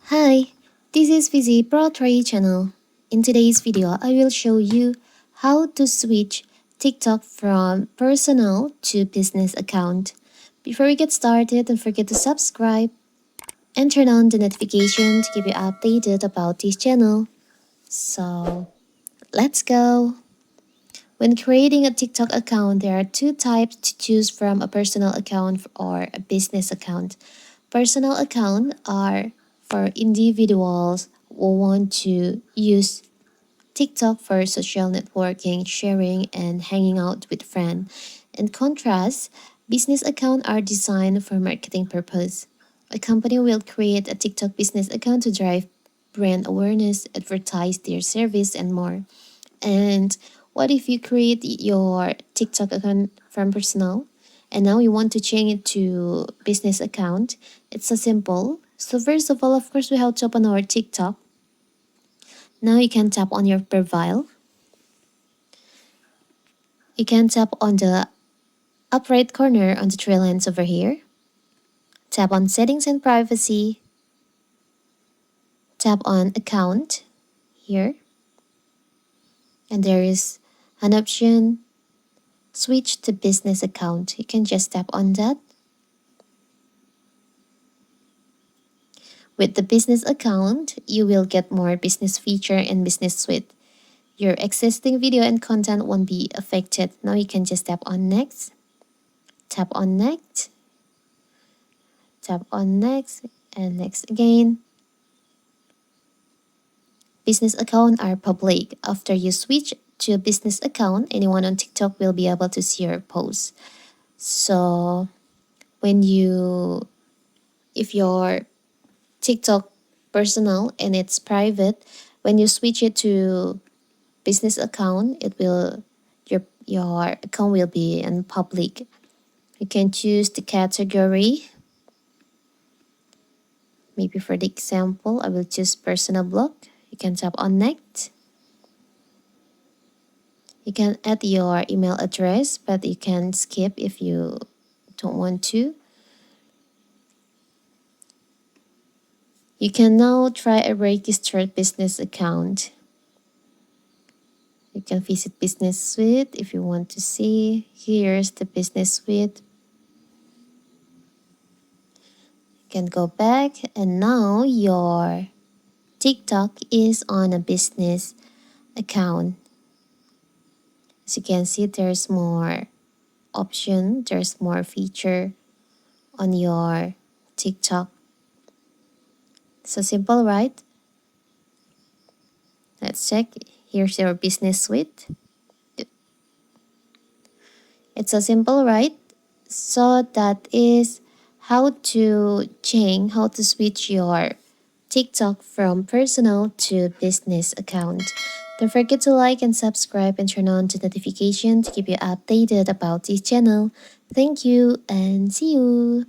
Hi, this is Vizi Pro 3 channel. In today's video, I will show you how to switch TikTok from personal to business account. Before we get started, don't forget to subscribe and turn on the notification to keep you updated about this channel. So, let's go! When creating a TikTok account, there are two types to choose from: a personal account or a business account. Personal account are for individuals who want to use TikTok for social networking, sharing, and hanging out with friends. In contrast, business accounts are designed for marketing purpose. A company will create a TikTok business account to drive brand awareness, advertise their service, and more. And what if you create your TikTok account from personal and now you want to change it to business account? It's so simple. So first of all, of course, we have to open our TikTok. Now you can tap on your profile. You can tap on the up right corner on the three lines over here. Tap on settings and privacy. Tap on account here. And there is an option switch to business account. You can just tap on that. With the business account, you will get more business feature and business suite. Your existing video and content won't be affected. Now you can just tap on next, tap on next, tap on next, and next again. Business account are public. After you switch to a business account, anyone on TikTok will be able to see your posts. So if your TikTok personal and it's private, when you switch it to business account, your account will be in public. You can choose the category. Maybe for the example, I will choose personal blog. You can tap on next. You can add your email address, but you can skip if you don't want to. You can now try a registered business account. You can visit business suite if you want to see. Here's the business suite. You can go back and now your TikTok is on a business account. As you can see, there's more option, there's more feature on your TikTok. So simple, right? Let's check. Here's your business suite. It's so simple, right? So that is how to switch your TikTok from personal to business account. Don't forget to like and subscribe and turn on the notification to keep you updated about this channel. Thank you and see you!